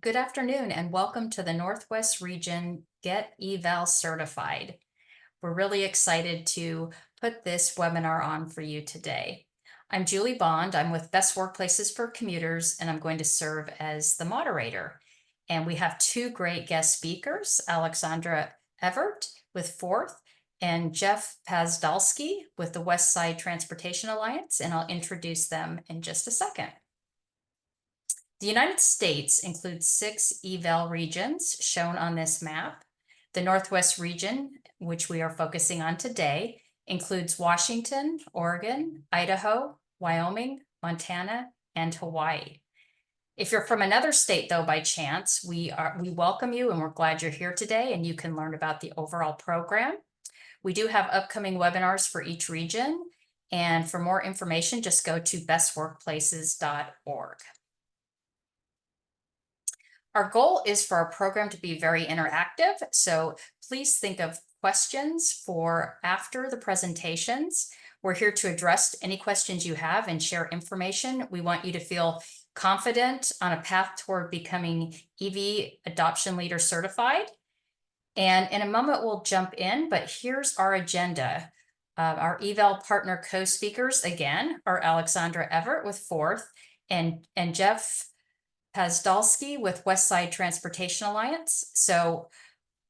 Good afternoon and welcome to the Northwest Region Get EVAL Certified. We're really excited to put this webinar on for you today. I'm Julie Bond. I'm with Best Workplaces for Commuters, and I'm going to serve as the moderator. And we have two great guest speakers, Aleksandra Evert with Fourth and Jeff Pazdalski with the Westside Transportation Alliance, and I'll introduce them in just a second. The United States includes 6 EVAL regions shown on this map. The Northwest region, which we are focusing on today, includes Washington, Oregon, Idaho, Wyoming, Montana, and Hawaii. If you're from another state, though, by chance, we welcome you and we're glad you're here today and you can learn about the overall program. We do have upcoming webinars for each region, and for more information, just go to bestworkplaces.org. Our goal is for our program to be very interactive, so please think of questions for after the presentations. We're here to address any questions you have and share information. We want you to feel confident on a path toward becoming EV Adoption Leader Certified. And in a moment, we'll jump in, but here's our agenda. Our EVAL partner co-speakers, again, are Aleksandra Evert with Fourth and Jeff Pazdalski with Westside Transportation Alliance. So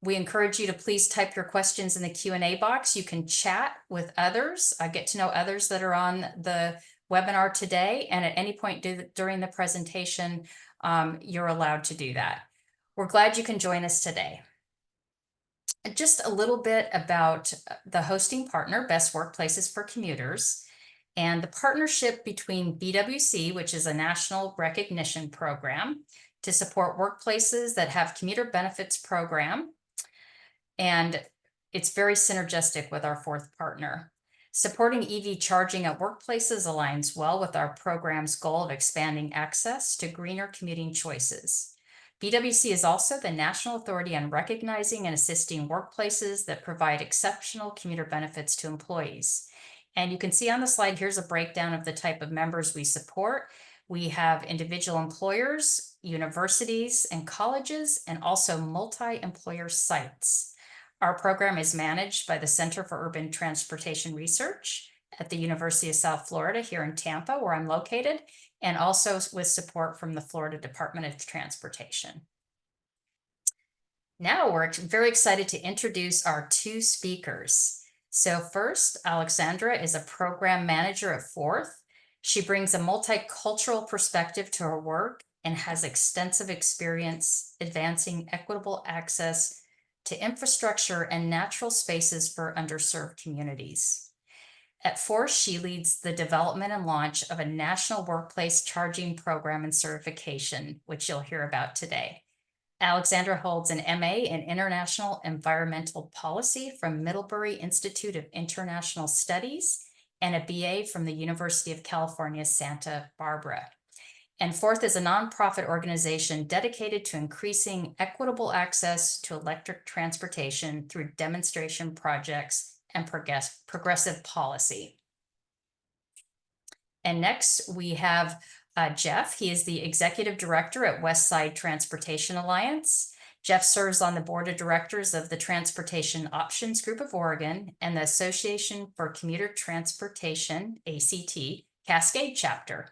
we encourage you to please type your questions in the Q&A box. You can chat with others, get to know others that are on the webinar today, and at any point during the presentation, you're allowed to do that. We're glad you can join us today. Just a little bit about the hosting partner, Best Workplaces for Commuters, and the partnership between BWC, which is a national recognition program to support workplaces that have commuter benefits program. And it's very synergistic with our fourth partner. Supporting EV charging at workplaces aligns well with our program's goal of expanding access to greener commuting choices. BWC is also the national authority on recognizing and assisting workplaces that provide exceptional commuter benefits to employees. And you can see on the slide, here's a breakdown of the type of members we support. We have individual employers, universities and colleges, and also multi-employer sites. Our program is managed by the Center for Urban Transportation Research at the University of South Florida here in Tampa, where I'm located, and also with support from the Florida Department of Transportation. Now we're very excited to introduce our two speakers. So first, Aleksandra is a program manager at Fourth. She brings a multicultural perspective to her work and has extensive experience advancing equitable access to infrastructure and natural spaces for underserved communities. At Fourth, she leads the development and launch of a national workplace charging program and certification, which you'll hear about today. Aleksandra holds an MA in International Environmental Policy from Middlebury Institute of International Studies and a BA from the University of California, Santa Barbara. And Fourth is a nonprofit organization dedicated to increasing equitable access to electric transportation through demonstration projects and progressive policy. And next we have Jeff. He is the executive director at Westside Transportation Alliance. Jeff serves on the board of directors of the Transportation Options Group of Oregon and the Association for Commuter Transportation, ACT, Cascade chapter.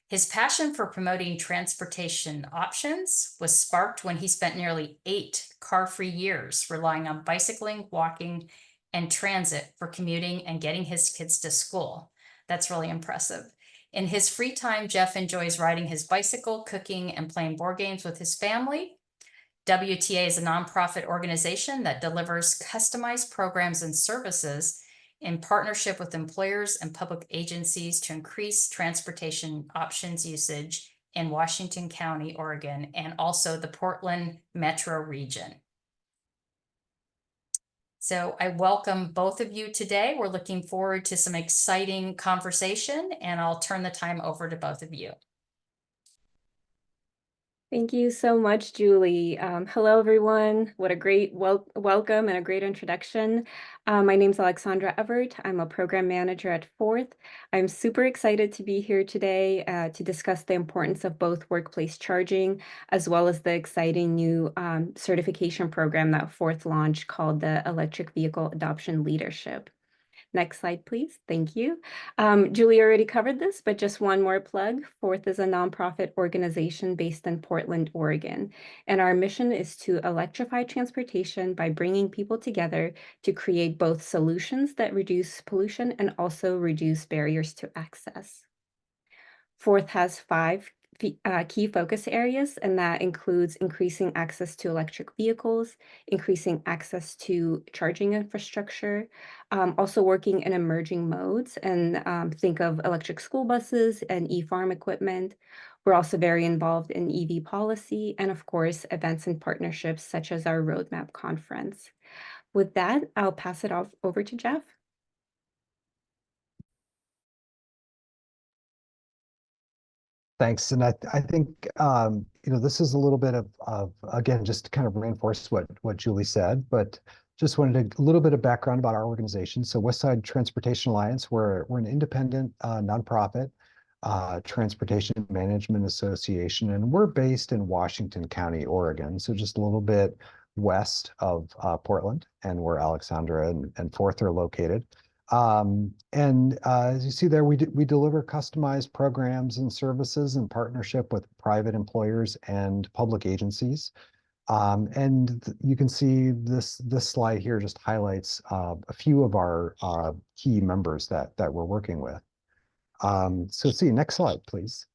His passion for promoting transportation options was sparked when he spent nearly 8 car-free years relying on bicycling, walking, and transit for commuting and getting his kids to school. That's really impressive. In his free time, Jeff enjoys riding his bicycle, cooking, and playing board games with his family. WTA is a nonprofit organization that delivers customized programs and services in partnership with employers and public agencies to increase transportation options usage in Washington County, Oregon, and also the Portland metro region. So I welcome both of you today. We're looking forward to some exciting conversation, and I'll turn the time over to both of you. Thank you so much, Julie. Hello, everyone. What a great welcome and a great introduction. My name's Aleksandra Evert. I'm a program manager at Fourth. I'm super excited to be here today to discuss the importance of both workplace charging as well as the exciting new certification program that Fourth launched called the Electric Vehicle Adoption Leadership. Next slide, please. Thank you. Julie already covered this, but just one more plug. Fourth is a nonprofit organization based in Portland, Oregon, and our mission is to electrify transportation by bringing people together to create both solutions that reduce pollution and also reduce barriers to access. Fourth has five key focus areas, and that includes increasing access to electric vehicles, increasing access to charging infrastructure, also working in emerging modes, and think of electric school buses and e-farm equipment. We're also very involved in EV policy and, of course, events and partnerships such as our Roadmap conference. With that, I'll pass it off over to Jeff. Thanks. And I think, this is a little bit of again, just to kind of reinforce what Julie said, but just wanted a little bit of background about our organization. So Westside Transportation Alliance, we're an independent nonprofit transportation management association, and we're based in Washington County, Oregon. So just a little bit west of Portland, and where Aleksandra and Fourth are located. As you see there, we deliver customized programs and services in partnership with private employers and public agencies. You can see this slide here just highlights a few of our key members that we're working with. So see, next slide, please.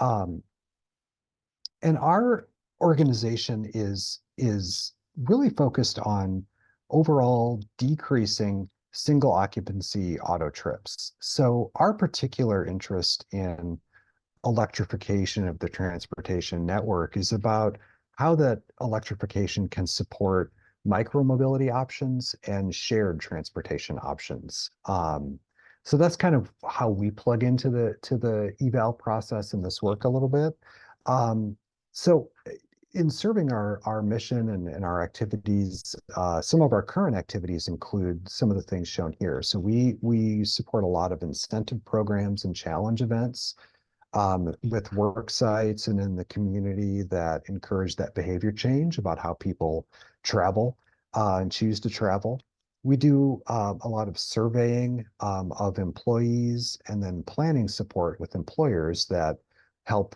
And our organization is really focused on overall decreasing single occupancy auto trips. So our particular interest in electrification of the transportation network is about how that electrification can support micromobility options and shared transportation options. So that's kind of how we plug into the eval process in this work a little bit. So in serving our mission and our activities, some of our current activities include some of the things shown here. So we support a lot of incentive programs and challenge events with work sites and in the community that encourage that behavior change about how people travel and choose to travel. We do a lot of surveying of employees and then planning support with employers that help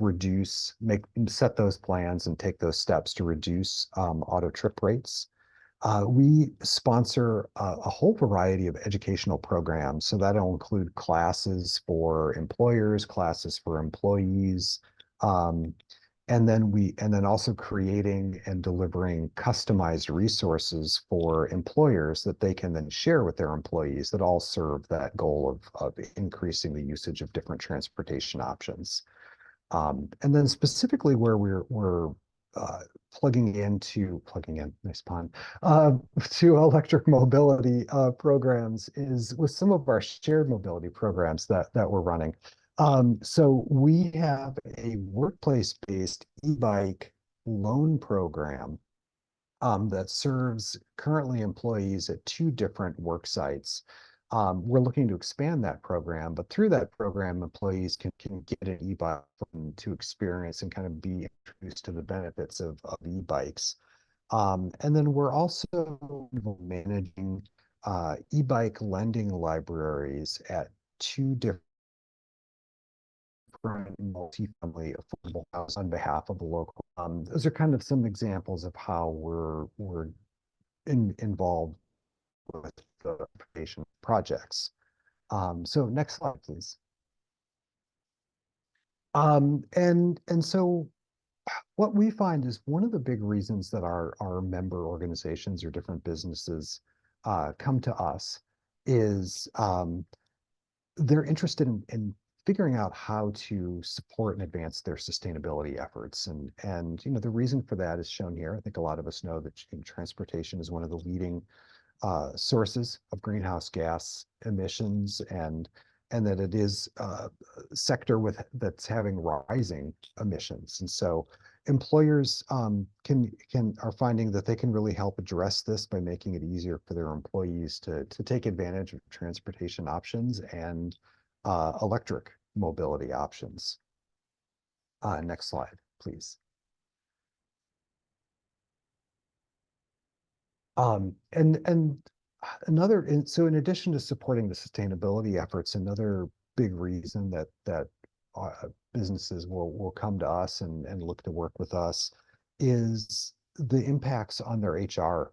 set those plans and take those steps to reduce auto trip rates. We sponsor a whole variety of educational programs. So that'll include classes for employers, classes for employees, and then also creating and delivering customized resources for employers that they can then share with their employees that all serve that goal of increasing the usage of different transportation options. And then specifically where we're plugging in, nice pun, to electric mobility programs is with some of our shared mobility programs that we're running. So we have a workplace-based e-bike loan program that serves currently employees at two different work sites. We're looking to expand that program, but through that program, employees can get an e-bike to experience and kind of be introduced to the benefits of e-bikes. And then we're also managing e-bike lending libraries at two different multifamily affordable houses on behalf of the local. Those are kind of some examples of how we're involved with the application projects. So next slide, please. And so what we find is one of the big reasons that our member organizations or different businesses come to us is they're interested in figuring out how to support and advance their sustainability efforts. And the reason for that is shown here. I think a lot of us know that transportation is one of the leading sources of greenhouse gas emissions, and and that it is a sector that's having rising emissions. And so employers are finding that they can really help address this by making it easier for their employees to take advantage of transportation options and electric mobility options. Next slide, please. And so in addition to supporting the sustainability efforts, another big reason that businesses will come to us and look to work with us is the impacts on their HR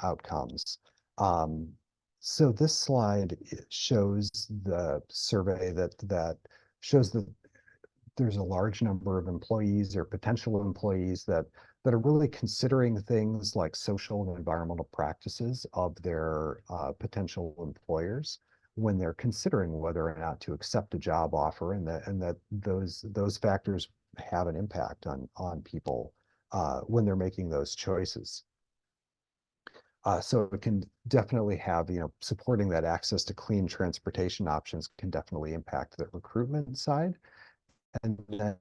outcomes. So this slide shows the survey that shows that there's a large number of employees or potential employees that are really considering things like social and environmental practices of their potential employers when they're considering whether or not to accept a job offer, and that those factors have an impact on people when they're making those choices. So it can definitely have, supporting that access to clean transportation options can definitely impact the recruitment side. And then,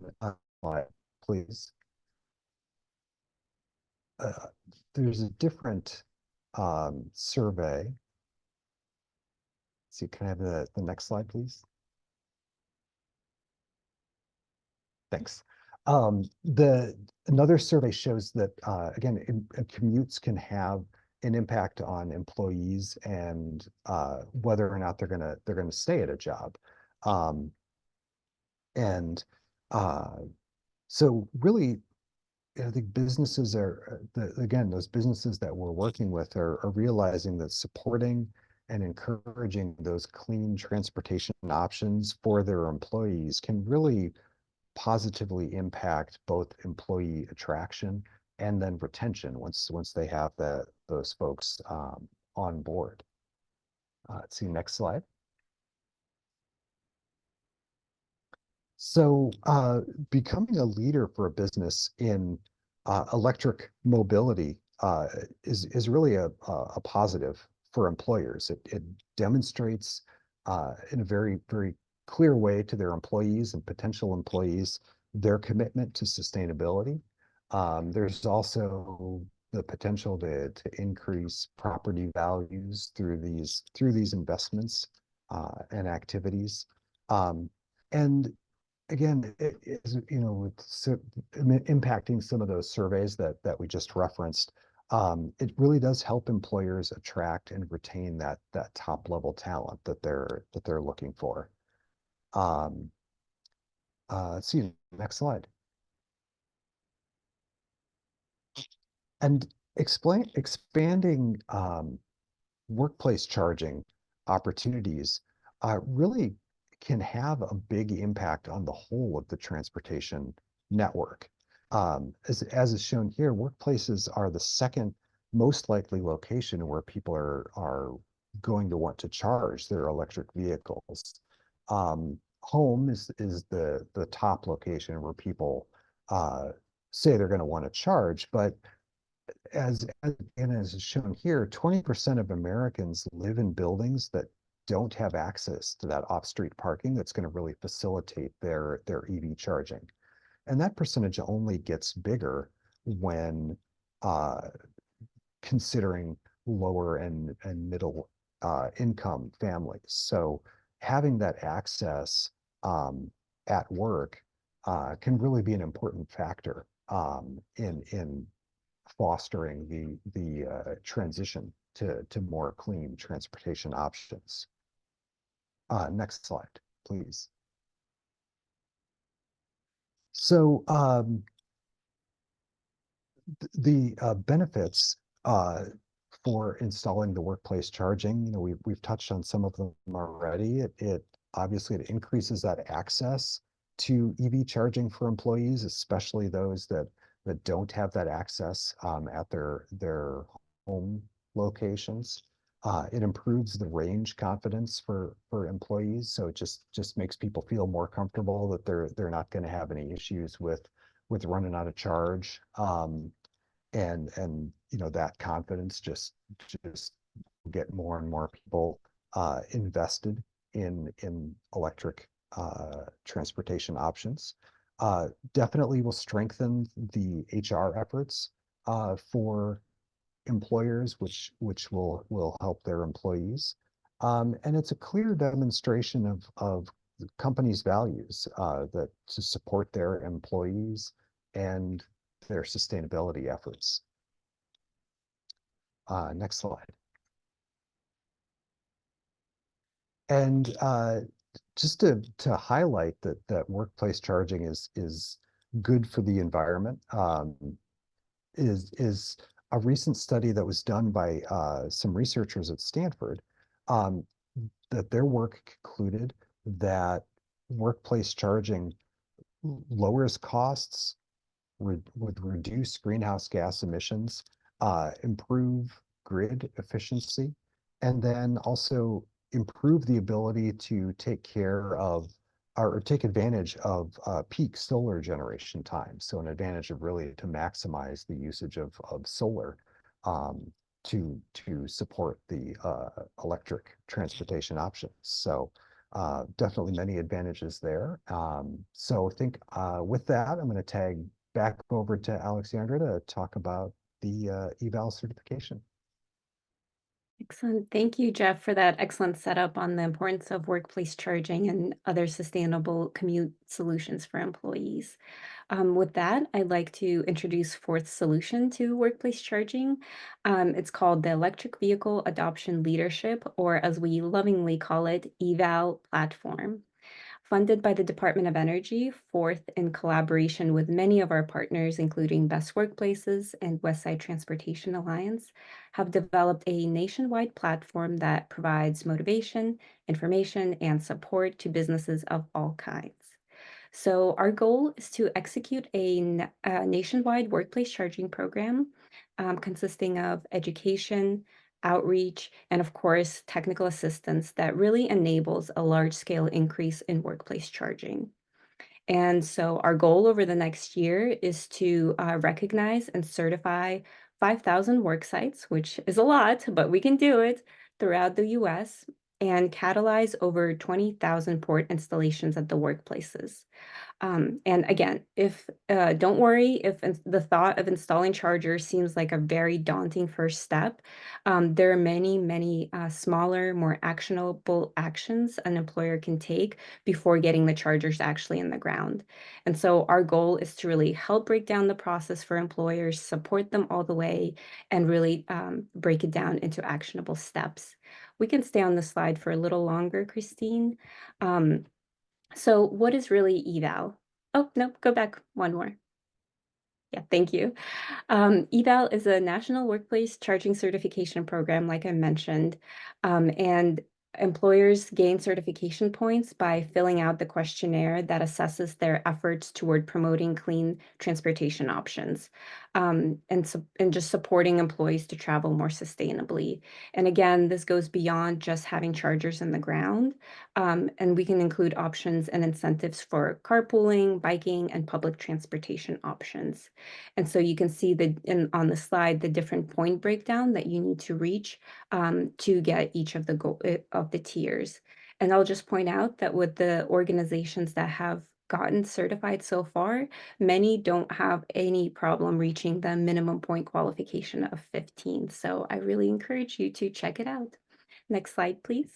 slide, please. There's a different survey. So can I have the next slide, please? Thanks. Another survey shows that again, commutes can have an impact on employees and whether or not they're gonna stay at a job. And so really, I think businesses again, those businesses that we're working with are realizing that supporting and encouraging those clean transportation options for their employees can really positively impact both employee attraction and then retention once they have those folks on board. Let's see, next slide. So becoming a leader for a business in electric mobility is really a positive for employers. It demonstrates in a very, very clear way to their employees and potential employees their commitment to sustainability. There's also the potential to increase property values through these investments and activities. And again, it is, impacting some of those surveys that we just referenced. It really does help employers attract and retain that top level talent that they're looking for. Let's see, next slide. And expanding workplace charging opportunities really can have a big impact on the whole of the transportation network. As is shown here, workplaces are the second most likely location where people are going to want to charge their electric vehicles. Home is the top location where people say they're going to want to charge, but as is shown here, 20% of Americans live in buildings that don't have access to that off-street parking that's going to really facilitate their EV charging. And that percentage only gets bigger when considering lower and middle income families. So having that access at work can really be an important factor in fostering the transition to more clean transportation options. Next slide, please. So the benefits for installing the workplace charging, we've touched on some of them already. It obviously it increases that access to EV charging for employees, especially those that don't have that access at their home locations. It improves the range confidence for employees, so it just makes people feel more comfortable that they're not going to have any issues with running out of charge. And that confidence just get more and more people invested in electric transportation options. Definitely will strengthen the HR efforts for employers, which will help their employees. And it's a clear demonstration of the company's values that to support their employees and their sustainability efforts. Next slide. And just to highlight that workplace charging is good for the environment, is a recent study that was done by some researchers at Stanford, that their work concluded that workplace charging lowers costs, would reduce greenhouse gas emissions, improve grid efficiency, and then also improve the ability to take care of or take advantage of peak solar generation time. So an advantage of really to maximize the usage of solar to support the electric transportation options. So definitely many advantages there. So I think with that, I'm going to tag back over to Aleksandra to talk about the EVAL certification. Excellent. Thank you, Jeff, for that excellent setup on the importance of workplace charging and other sustainable commute solutions for employees. With that, I'd like to introduce fourth solution to workplace charging. It's called the Electric Vehicle Adoption Leadership, or as we lovingly call it, EVAL platform. Funded by the Department of Energy, Fourth, in collaboration with many of our partners, including Best Workplaces and Westside Transportation Alliance, have developed a nationwide platform that provides motivation, information, and support to businesses of all kinds. So our goal is to execute a nationwide workplace charging program consisting of education, outreach, and of course, technical assistance that really enables a large-scale increase in workplace charging. And so our goal over the next year is to recognize and certify 5,000 work sites, which is a lot, but we can do it throughout the US, and catalyze over 20,000 port installations at the workplaces. And again, if don't worry if the thought of installing chargers seems like a very daunting first step. There are many smaller, more actionable actions an employer can take before getting the chargers actually in the ground. And so our goal is to really help break down the process for employers, support them all the way, and really break it down into actionable steps. We can stay on the slide for a little longer, Christine. So what is really EVAL? Oh, no, go back one more. Yeah, thank you. EVAL is a national workplace charging certification program, like I mentioned, and employers gain certification points by filling out the questionnaire that assesses their efforts toward promoting clean transportation options, and just supporting employees to travel more sustainably. And again, this goes beyond just having chargers in the ground, and we can include options and incentives for carpooling, biking, and public transportation options. And so you can see on the slide the different point breakdown that you need to reach to get each of the tiers. And I'll just point out that with the organizations that have gotten certified so far, many don't have any problem reaching the minimum point qualification of 15. So I really encourage you to check it out. Next slide, please.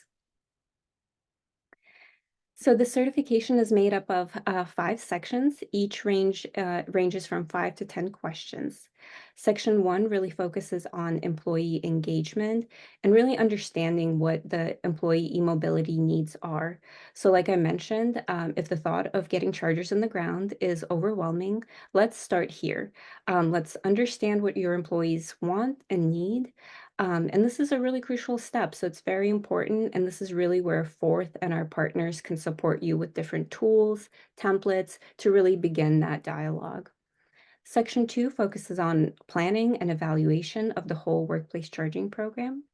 So the certification is made up of 5 sections. Each ranges from 5 to 10 questions. Section 1 really focuses on employee engagement and really understanding what the employee e-mobility needs are. So like I mentioned, if the thought of getting chargers in the ground is overwhelming, let's start here. Let's understand what your employees want and need. And this is a really crucial step, so it's very important, and this is really where Fourth and our partners can support you with different tools, templates to really begin that dialogue. Section 2 focuses on planning and evaluation of the whole workplace charging program.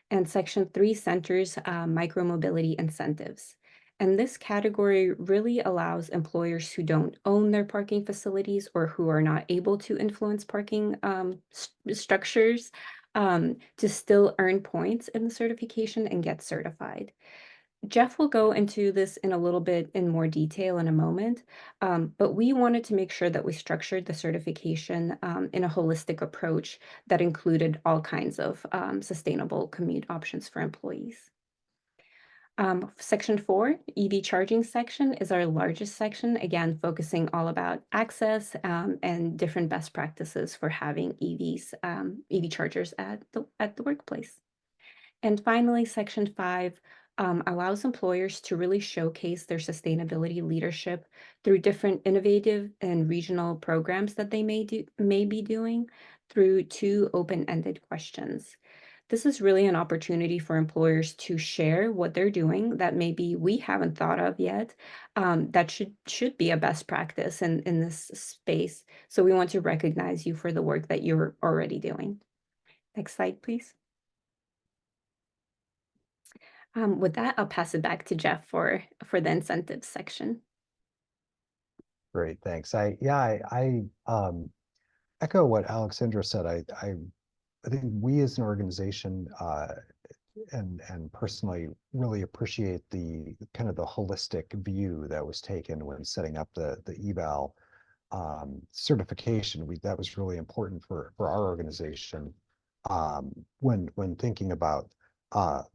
And Section 3 centers micromobility incentives. And this category really allows employers who don't own their parking facilities or who are not able to influence parking structures to still earn points in the certification and get certified. Jeff will go into this in a little bit in more detail in a moment, but we wanted to make sure that we structured the certification in a holistic approach that included all kinds of sustainable commute options for employees. Section 4, EV charging section, is our largest section, again, focusing all about access and different best practices for having EV chargers at the workplace. And finally, Section 5 allows employers to really showcase their sustainability leadership through different innovative and regional programs that they may be doing through 2 open-ended questions. This is really an opportunity for employers to share what they're doing that maybe we haven't thought of yet, that should be a best practice in this space. So we want to recognize you for the work that you're already doing. Next slide, please. With that, I'll pass it back to Jeff for the incentives section. Great, thanks. I echo what Aleksandra said. I think we as an organization and personally really appreciate the kind of the holistic view that was taken when setting up the EVAL certification. That was really important for our organization when thinking about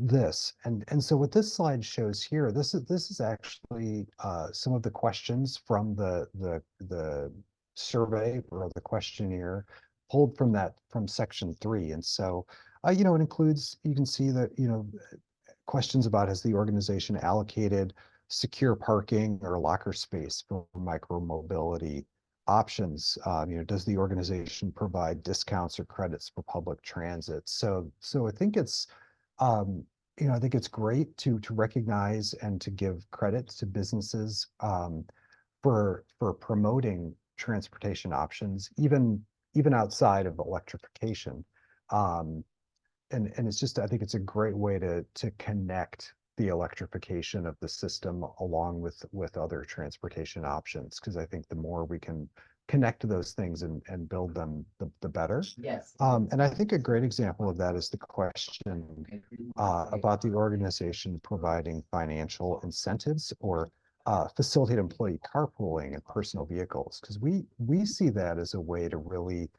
this. And so what this slide shows here, this is actually some of the questions from the survey or the questionnaire pulled from section 3. And so it includes, you can see that questions about, has the organization allocated secure parking or locker space for micromobility options? Does the organization provide discounts or credits for public transit? So I think it's I think it's great to recognize and to give credit to businesses for promoting transportation options, even outside of electrification. And it's just, I think it's a great way to connect the electrification of the system along with other transportation options, because I think the more we can connect those things and build them, the better. Yes. And I think a great example of that is the question about the organization providing financial incentives or facilitate employee carpooling in personal vehicles, because we see that as a way to really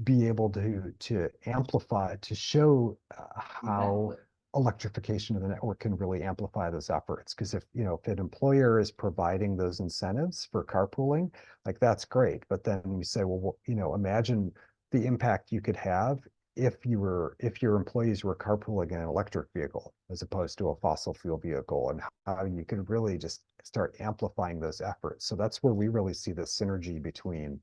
be able to amplify, to show how electrification of the network can really amplify those efforts. Because if an employer is providing those incentives for carpooling, like, that's great. But then we say, well, imagine the impact you could have if your employees were carpooling in an electric vehicle as opposed to a fossil fuel vehicle, and how you could really just start amplifying those efforts. So that's where we really see the synergy between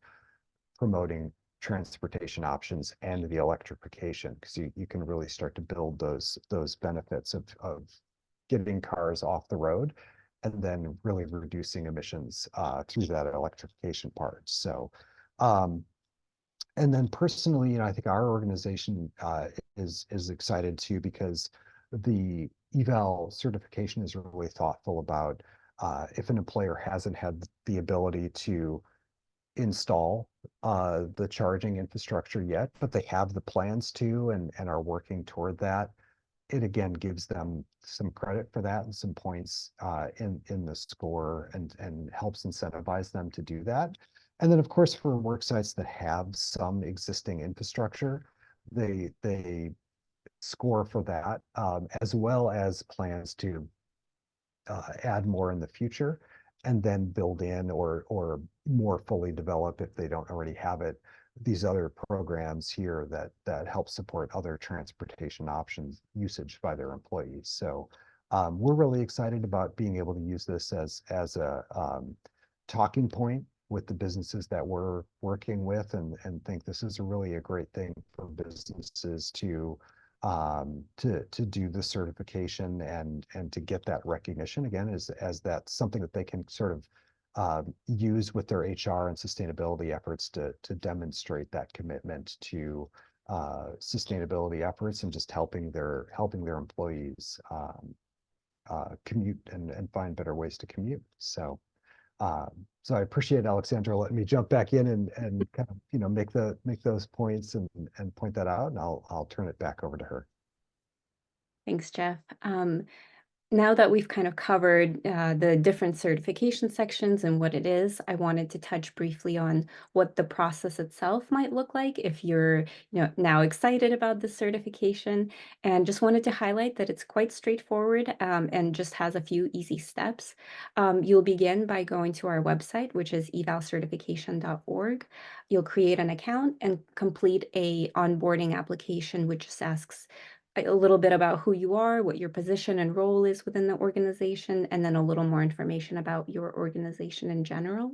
promoting transportation options and the electrification, because you can really start to build those benefits of getting cars off the road and then really reducing emissions through that electrification part. So and then personally, I think our organization is excited too, because the EVAL certification is really thoughtful about if an employer hasn't had the ability to install the charging infrastructure yet, but they have the plans to and are working toward that. It again gives them some credit for that and some points in the score, and helps incentivize them to do that. And then, of course, for work sites that have some existing infrastructure, they score for that, as well as plans to add more in the future, and then build in or more fully develop, if they don't already have it, these other programs here that help support other transportation options usage by their employees. So we're really excited about being able to use this as a talking point with the businesses that we're working with, and think this is really a great thing for businesses to do the certification and to get that recognition again as that's something that they can sort of use with their HR and sustainability efforts to demonstrate that commitment to sustainability efforts, and just helping their employees commute and find better ways to commute. So I appreciate Aleksandra letting me jump back in and kind of make those points and point that out, and I'll turn it back over to her. Thanks, Jeff. now that we've kind of covered the different certification sections and what it is, I wanted to touch briefly on what the process itself might look like if you're now excited about the certification, and just wanted to highlight that it's quite straightforward and just has a few easy steps. You'll begin by going to our website, which is evalcertification.org. You'll create an account and complete a onboarding application, which just asks a little bit about who you are, what your position and role is within the organization, and then a little more information about your organization in general.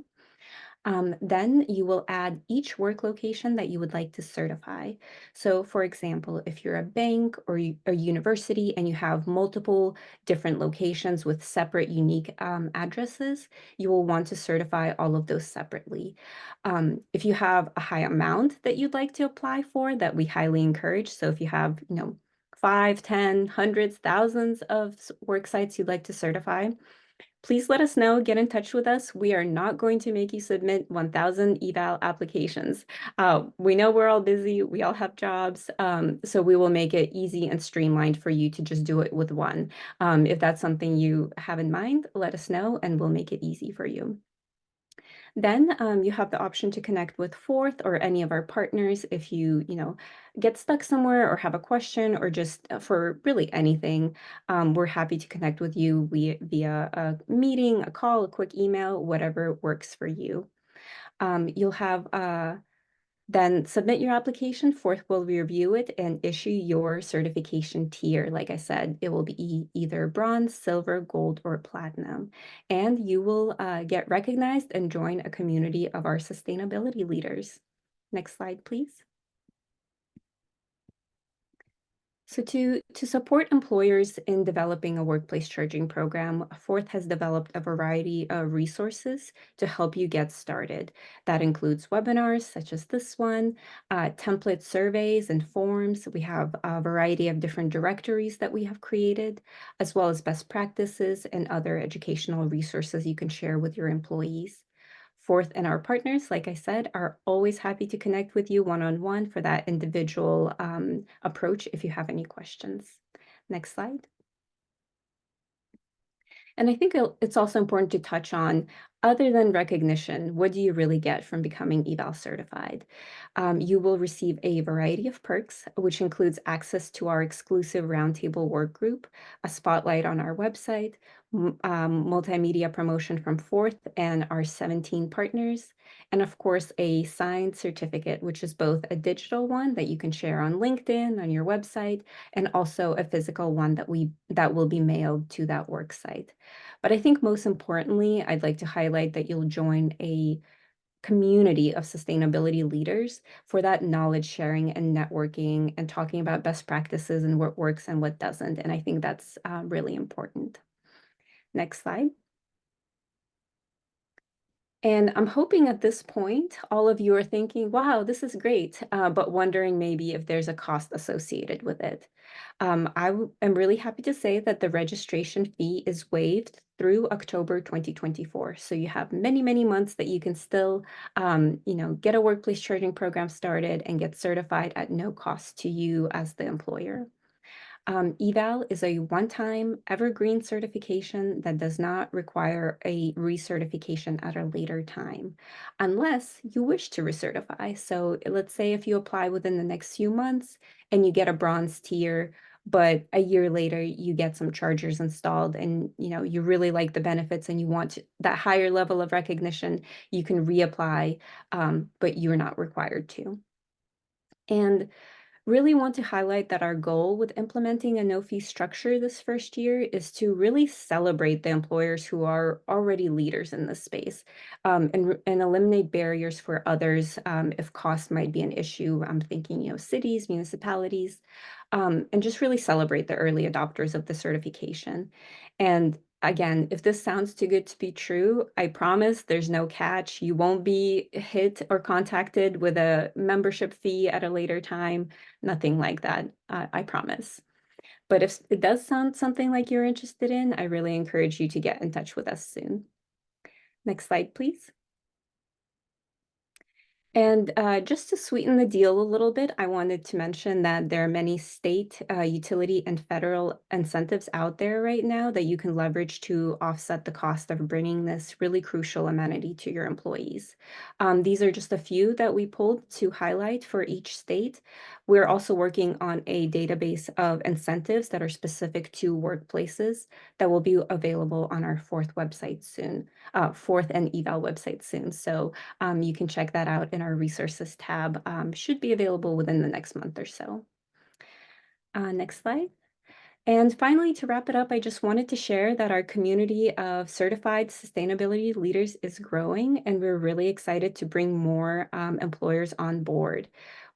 Then you will add each work location that you would like to certify. So for example, if you're a bank or a university and you have multiple different locations with separate unique addresses, you will want to certify all of those separately. If you have a high amount that you'd like to apply for, that we highly encourage. So if you have, 5, 10, hundreds, thousands of work sites you'd like to certify, please let us know, get in touch with us. We are not going to make you submit 1,000 eval applications. We know we're all busy, we all have jobs, so we will make it easy and streamlined for you to just do it with one. If that's something you have in mind, let us know and we'll make it easy for you. Then you have the option to connect with Fourth or any of our partners if you, get stuck somewhere or have a question or just for really anything. We're happy to connect with you via a meeting, a call, a quick email, whatever works for you. You'll have then submit your application. Fourth will review it and issue your certification tier. Like I said, it will be either bronze, silver, gold, or platinum. And you will get recognized and join a community of our sustainability leaders. Next slide, please. So to support employers in developing a workplace charging program, Fourth has developed a variety of resources to help you get started. That includes webinars such as this one, template surveys and forms. We have a variety of different directories that we have created, as well as best practices and other educational resources you can share with your employees. Fourth and our partners, like I said, are always happy to connect with you one-on-one for that individual approach if you have any questions. Next slide. And I think it's also important to touch on, other than recognition, what do you really get from becoming EVAL certified? You will receive a variety of perks, which includes access to our exclusive roundtable work group, a spotlight on our website, multimedia promotion from Fourth and our 17 partners, and of course, a signed certificate, which is both a digital one that you can share on LinkedIn, on your website, and also a physical one that will be mailed to that work site. But I think most importantly, I'd like to highlight that you'll join a community of sustainability leaders for that knowledge sharing and networking and talking about best practices and what works and what doesn't. And I think that's really important. Next slide. And I'm hoping at this point, all of you are thinking, wow, this is great, but wondering maybe if there's a cost associated with it. I am really happy to say that the registration fee is waived through October 2024. So you have many, many months that you can still, get a workplace charging program started and get certified at no cost to you as the employer. EVAL is a one-time evergreen certification that does not require a recertification at a later time, unless you wish to recertify. So let's say if you apply within the next few months and you get a bronze tier, but a year later you get some chargers installed and you really like the benefits and you want that higher level of recognition, you can reapply, but you're not required to. And really want to highlight that our goal with implementing a no-fee structure this first year is to really celebrate the employers who are already leaders in this space, and eliminate barriers for others if cost might be an issue. I'm thinking, cities, municipalities, and just really celebrate the early adopters of the certification. And again, if this sounds too good to be true, I promise there's no catch. You won't be hit or contacted with a membership fee at a later time. Nothing like that, I promise. But if it does sound something like you're interested in, I really encourage you to get in touch with us soon. Next slide, please. And just to sweeten the deal a little bit, I wanted to mention that there are many state, utility, and federal incentives out there right now that you can leverage to offset the cost of bringing this really crucial amenity to your employees. These are just a few that we pulled to highlight for each state. We're also working on a database of incentives that are specific to workplaces that will be available on our fourth website soon, fourth and eval website soon. So you can check that out in our resources tab. Should be available within the next month or so. Next slide. And finally, to wrap it up, I just wanted to share that our community of certified sustainability leaders is growing, and we're really excited to bring more employers on board.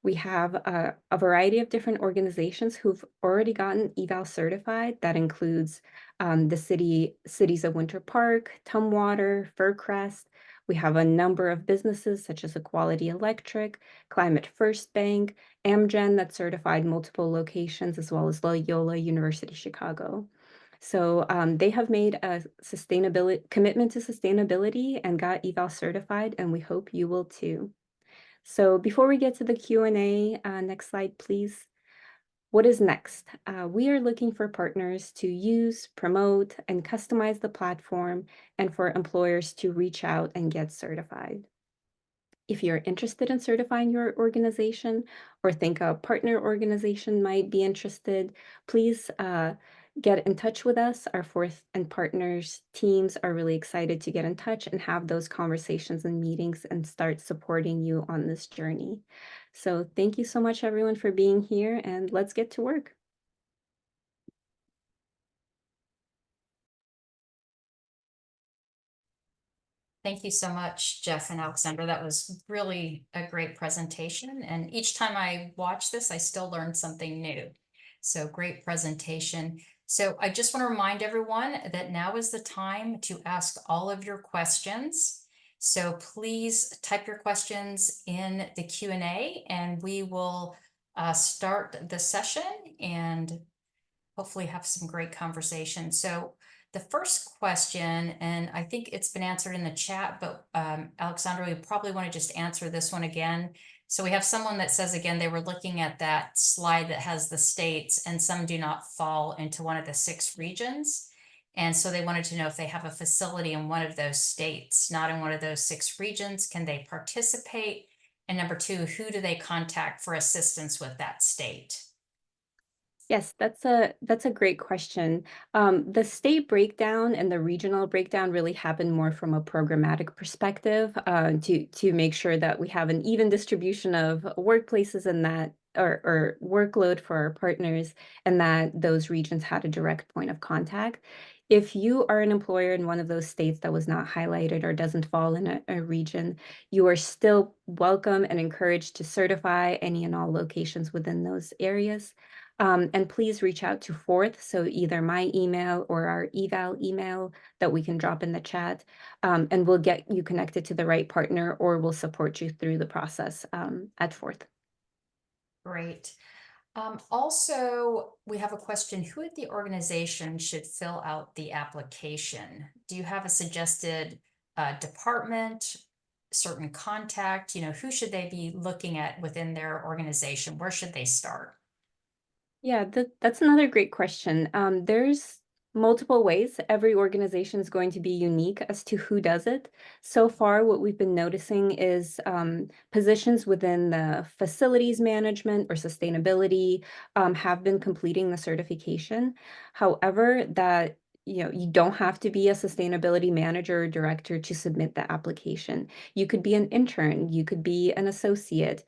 We have a variety of different organizations who've already gotten EVAL certified. That includes the cities of Winter Park, Tumwater, Furcrest. We have a number of businesses such as Equality Electric, Climate First Bank, Amgen that certified multiple locations, as well as Loyola University Chicago. So they have made a commitment to sustainability and got EVAL certified, and we hope you will too. So before we get to the Q&A, next slide, please. What is next? We are looking for partners to use, promote, and customize the platform, and for employers to reach out and get certified. If you're interested in certifying your organization or think a partner organization might be interested, please get in touch with us. Our fourth and partners teams are really excited to get in touch and have those conversations and meetings and start supporting you on this journey. So thank you so much, everyone, for being here, and let's get to work. Thank you so much, Jeff and Aleksandra. That was really a great presentation. And each time I watch this, I still learn something new. So great presentation. So I just want to remind everyone that now is the time to ask all of your questions. So please type your questions in the Q&A and we will start the session and hopefully have some great conversation. So the first question, and I think it's been answered in the chat, but Aleksandra, we probably want to just answer this one again. So we have someone that says, again, they were looking at that slide that has the states and some do not fall into one of the 6 regions. And so they wanted to know if they have a facility in one of those states, not in one of those 6 regions, can they participate? And number 2, who do they contact for assistance with that state? Yes, that's a great question. The state breakdown and the regional breakdown really happen more from a programmatic perspective to make sure that we have an even distribution of workplaces and that or workload for our partners and that those regions had a direct point of contact. If you are an employer in one of those states that was not highlighted or doesn't fall in a region, you are still welcome and encouraged to certify any and all locations within those areas. And please reach out to Fourth, so either my email or our eval email that we can drop in the chat, and we'll get you connected to the right partner or we'll support you through the process at Fourth. Great. Also, we have a question, who at the organization should fill out the application? Do you have a suggested department, certain contact? Who should they be looking at within their organization? Where should they start? Yeah, that's another great question. There's multiple ways. Every organization is going to be unique as to who does it. So far, what we've been noticing is positions within the facilities management or sustainability have been completing the certification. However, that you don't have to be a sustainability manager or director to submit the application. You could be an intern, you could be an associate,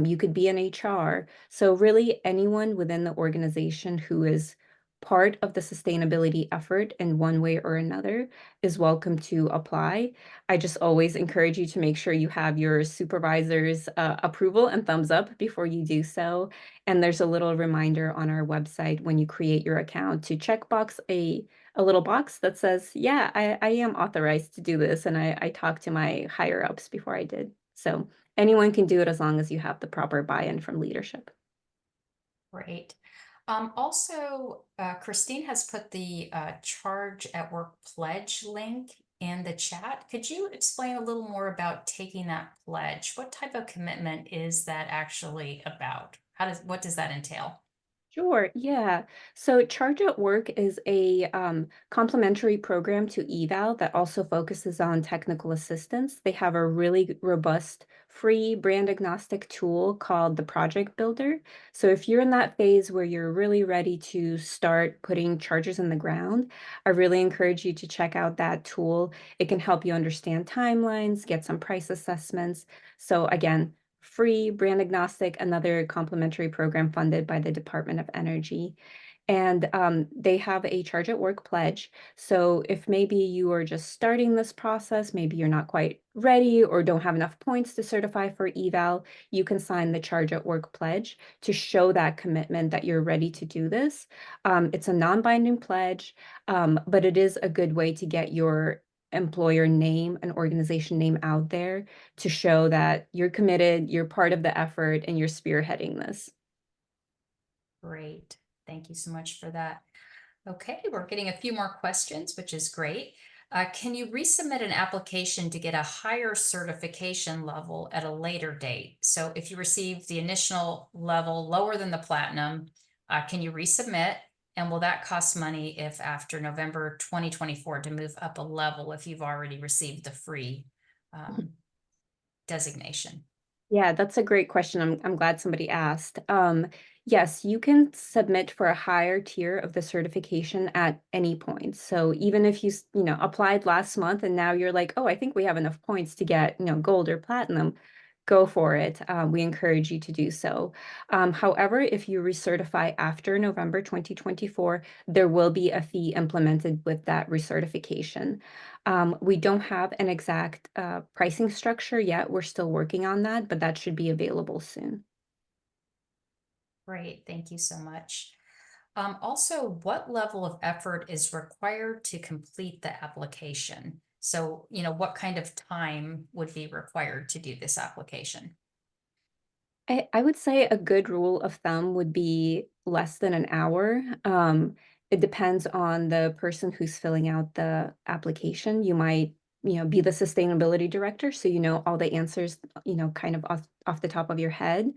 you could be an HR. So really anyone within the organization who is part of the sustainability effort in one way or another is welcome to apply. I just always encourage you to make sure you have your supervisor's approval and thumbs up before you do so. And there's a little reminder on our website when you create your account to checkbox a little box that says, yeah, I am authorized to do this. And I talked to my higher ups before I did. So anyone can do it as long as you have the proper buy-in from leadership. Great. Also, Christine has put the Charge at Work pledge link in the chat. Could you explain a little more about taking that pledge? What type of commitment is that actually about? What does that entail? Sure, yeah. So Charge at Work is a complementary program to EVAL that also focuses on technical assistance. They have a really robust free brand agnostic tool called the Project Builder. So if you're in that phase where you're really ready to start putting chargers in the ground, I really encourage you to check out that tool. It can help you understand timelines, get some price assessments. So again, free, brand agnostic, another complimentary program funded by the Department of Energy. And they have a Charge at Work pledge. So if maybe you are just starting this process, maybe you're not quite ready or don't have enough points to certify for eval, you can sign the Charge at Work pledge to show that commitment that you're ready to do this. It's a non-binding pledge, but it is a good way to get your employer name and organization name out there to show that you're committed, you're part of the effort, and you're spearheading this. Great. Thank you so much for that. Okay, we're getting a few more questions, which is great. Can you resubmit an application to get a higher certification level at a later date? So if you receive the initial level lower than the platinum, can you resubmit? And will that cost money if after November 2024 to move up a level if you've already received the free designation? Yeah, that's a great question. I'm glad somebody asked. Yes, you can submit for a higher tier of the certification at any point. So even if you applied last month and now you're like, oh, I think we have enough points to get gold or platinum, go for it. We encourage you to do so. However, if you recertify after November 2024, there will be a fee implemented with that recertification. We don't have an exact pricing structure yet. We're still working on that, but that should be available soon. Great, thank you so much. Also, what level of effort is required to complete the application? So, what kind of time would be required to do this application? I would say a good rule of thumb would be less than an hour. It depends on the person who's filling out the application. You might, be the sustainability director, so you know all the answers, kind of off the top of your head.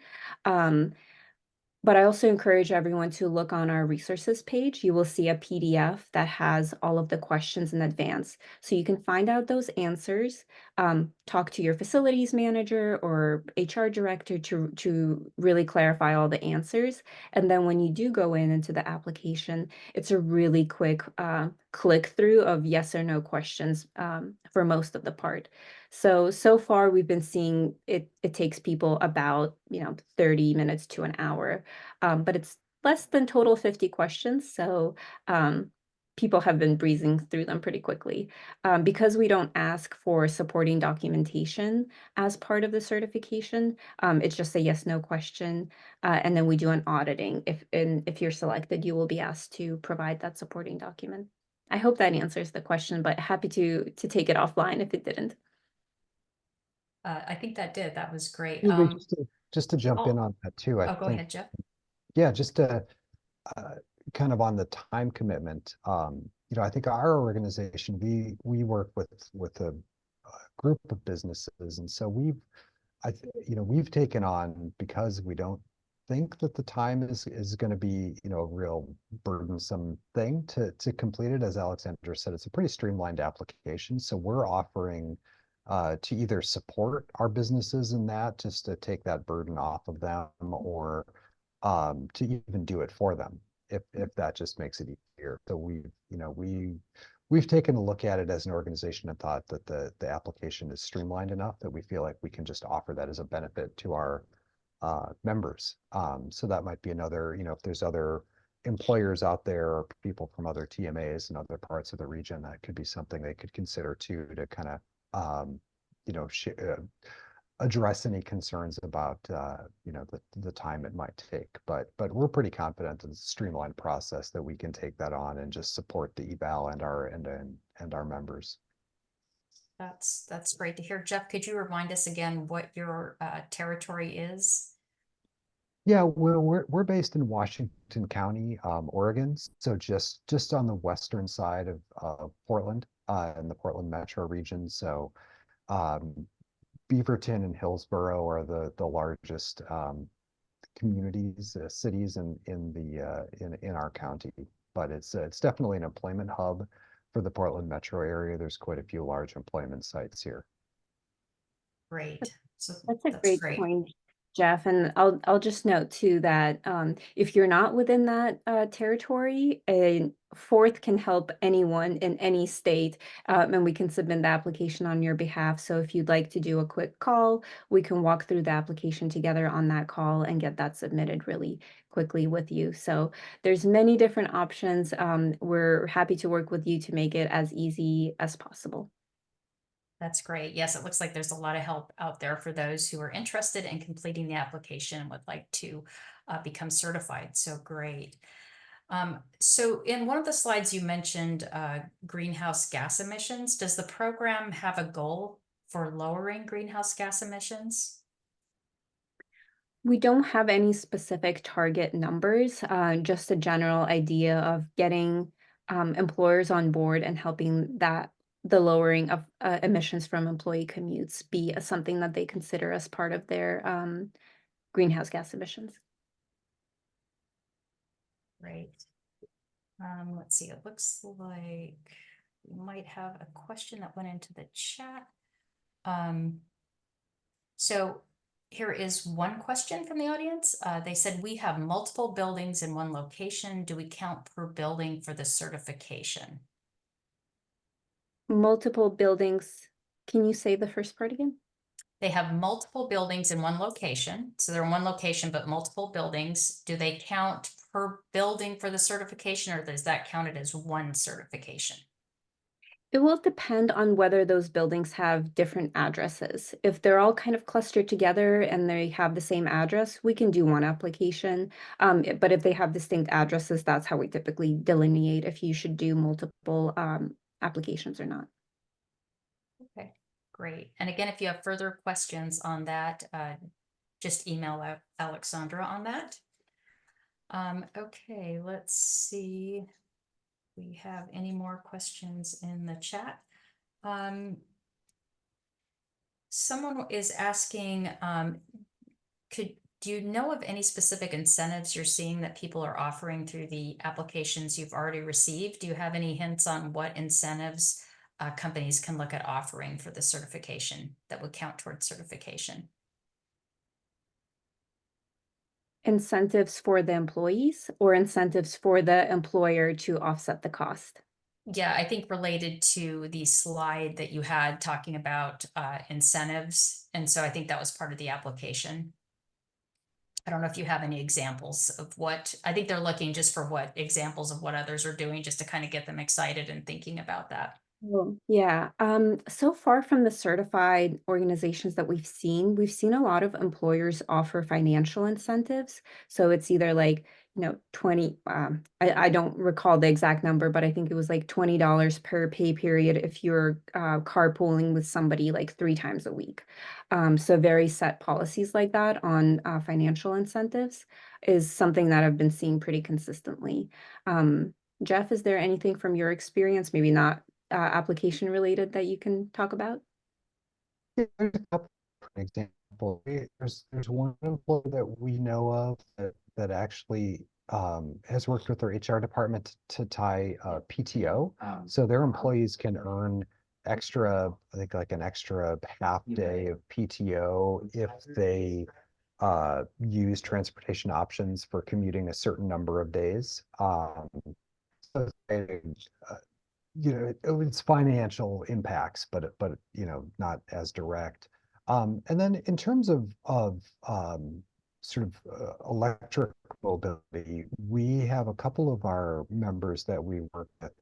But I also encourage everyone to look on our resources page. You will see a PDF that has all of the questions in advance. So you can find out those answers, talk to your facilities manager or HR director to really clarify all the answers. And then when you do go into the application, it's a really quick click through of yes or no questions for most of the part. So far we've been seeing it takes people about 30 minutes to an hour, but it's less than total 50 questions, so people have been breezing through them pretty quickly. Because we don't ask for supporting documentation as part of the certification, it's just a yes no question, and then we do an auditing. If you're selected, you will be asked to provide that supporting document. I hope that answers the question, but happy to take it offline if it didn't. I think that did. That was great. Anyway, just to jump in Oh, on that too, I go think, ahead, Jeff. yeah, just to kind of on the time commitment, I think our organization, we work with a group of businesses, and so we've taken on, because we don't think that the time is going to be a real burdensome thing to complete it. As Aleksandra said, it's a pretty streamlined application, so we're offering to either support our businesses in that, just to take that burden off of them, or to even do it for them if that just makes it easier. So we've taken a look at it as an organization and thought that the application is streamlined enough that we feel like we can just offer that as a benefit to our members. So that might be another, if there's other employers out there or people from other TMAs and other parts of the region, that could be something they could consider too, to kind of address any concerns about the time it might take. But we're pretty confident in the streamlined process that we can take that on and just support the eval and our members. That's great to hear. Jeff, could you remind us again what your territory is? Yeah, we're based in Washington County, Oregon, so just on the western side of Portland. in the Portland metro region. So Beaverton and Hillsborough are the largest communities, cities in our county. But it's definitely an employment hub for the Portland metro area. There's quite a few large employment sites here. Great. So That's a that's great great. point, Jeff. And I'll just note too that if you're not within that territory, a fourth can help anyone in any state, and we can submit the application on your behalf. So if you'd like to do a quick call, we can walk through the application together on that call and get that submitted really quickly with you. So there's many different options. We're happy to work with you to make it as easy as possible. That's great. Yes, it looks like there's a lot of help out there for those who are interested in completing the application and would like to become certified. So great. So in one of the slides you mentioned greenhouse gas emissions. Does the program have a goal for lowering greenhouse gas emissions? We don't have any specific target numbers, just a general idea of getting employers on board and helping that the lowering of emissions from employee commutes be something that they consider as part of their greenhouse gas emissions. Great. Let's see, it looks like we might have a question that went into the chat. So here is one question from the audience. They said, we have multiple buildings in one location. Do we count per building for the certification? Multiple buildings. Can you say the first part again? They have multiple buildings in one location. So they're in one location, but multiple buildings. Do they count per building for the certification, or does that count it as one certification? It will depend on whether those buildings have different addresses. If they're all kind of clustered together and they have the same address, we can do one application. But if they have distinct addresses, that's how we typically delineate if you should do multiple applications or not. Okay, great. And again, if you have further questions on that, just email Aleksandra on that. Okay, let's see. We have any more questions in the chat? Someone is asking, do you know of any specific incentives you're seeing that people are offering through the applications you've already received? Do you have any hints on what incentives companies can look at offering for the certification that would count towards certification? Incentives for the employees or incentives for the employer to offset the cost? Yeah, I think related to the slide that you had talking about incentives. And so I think that was part of the application. I don't know if you have any examples of what, I think they're looking just for what examples of what others are doing, just to kind of get them excited and thinking about that. Well, yeah. So far from the certified organizations that we've seen a lot of employers offer financial incentives. So it's either like, 20, I don't recall the exact number, but I think it was like $20 per pay period if you're carpooling with somebody like 3 times a week. So very set policies like that on financial incentives is something that I've been seeing pretty consistently. Jeff, is there anything from your experience, maybe not application related, that you can talk about? Yeah, there's a couple of examples. There's one employee that we know of that actually has worked with their HR department to tie PTO. So their employees can earn extra, I think like an extra half day of PTO if they use transportation options for commuting a certain number of days. So it's financial impacts, but not as direct. And then in terms of sort of electric mobility, we have a couple of our members that we work with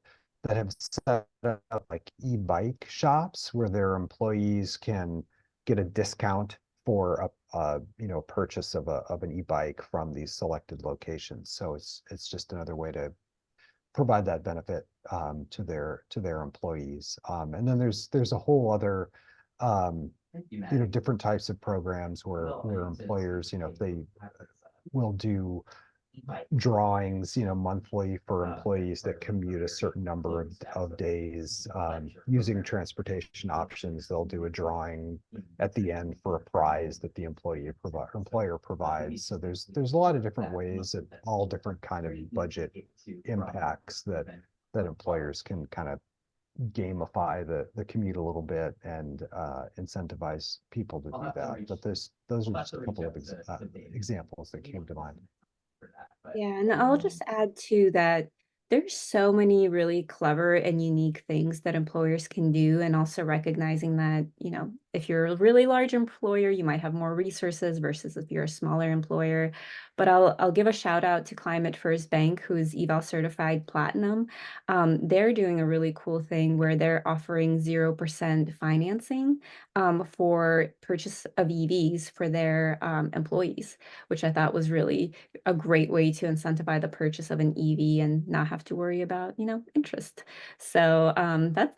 that have set up like e-bike shops where their employees can get a discount for a purchase of an e-bike from these selected locations. So it's just another way to provide that benefit to their employees. And then there's a whole other different types of programs where employers, if they will do drawings, monthly for employees that commute a certain number of days. Using transportation options, they'll do a drawing at the end for a prize that the employer provides. So there's a lot of different ways at all different kind of budget impacts that employers can kind of gamify the commute a little bit and incentivize people to do that. But those are just a couple of examples that came to mind. Yeah, and I'll just add to that there's so many really clever and unique things that employers can do, and also recognizing that, if you're a really large employer, you might have more resources versus if you're a smaller employer. But I'll give a shout out to Climate First Bank, who is EVAL Certified Platinum. They're doing a really cool thing where they're offering 0% financing for purchase of EVs for their employees, which I thought was really a great way to incentivize the purchase of an EV and not have to worry about, interest. So that's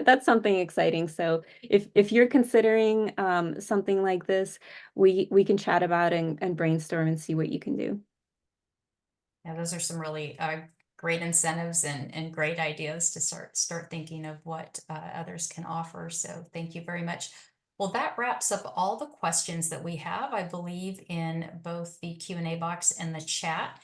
that's something exciting. So if you're considering something like this, we can chat about and brainstorm and see what you can do. Yeah, those are some really great incentives and great ideas to start thinking of what others can offer. So thank you very much. Well, that wraps up all the questions that we have, I believe, in both the Q&A box and the chat.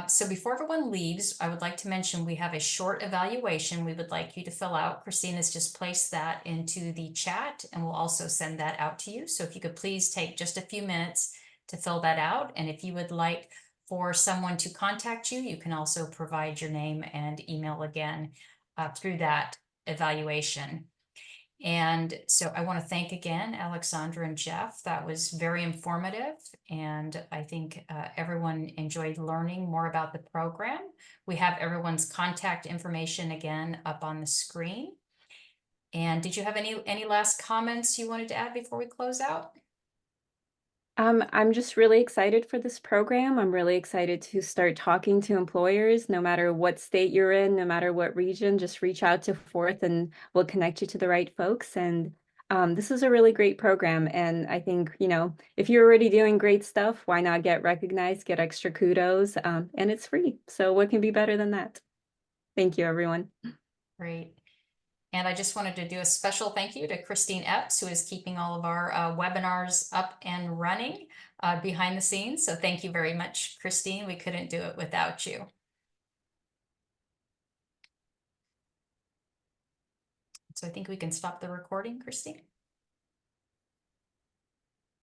So before everyone leaves, I would like to mention we have a short evaluation we would like you to fill out. Christina's just placed that into the chat, and we'll also send that out to you. So if you could please take just a few minutes to fill that out. And if you would like for someone to contact you, you can also provide your name and email again through that evaluation. And so I want to thank again Aleksandra and Jeff. That was very informative, and I think everyone enjoyed learning more about the program. We have everyone's contact information again up on the screen. And did you have any last comments you wanted to add before we close out? I'm just really excited for this program. I'm really excited to start talking to employers, no matter what state you're in, no matter what region, just reach out to Forth and we'll connect you to the right folks. And this is a really great program. And I think, if you're already doing great stuff, why not get recognized, get extra kudos, and it's free. So what can be better than that? Thank you, everyone. Great. And I just wanted to do a special thank you to Christine Epps, who is keeping all of our webinars up and running behind the scenes. So thank you very much, Christine. We couldn't do it without you. So I think we can stop the recording, Christine.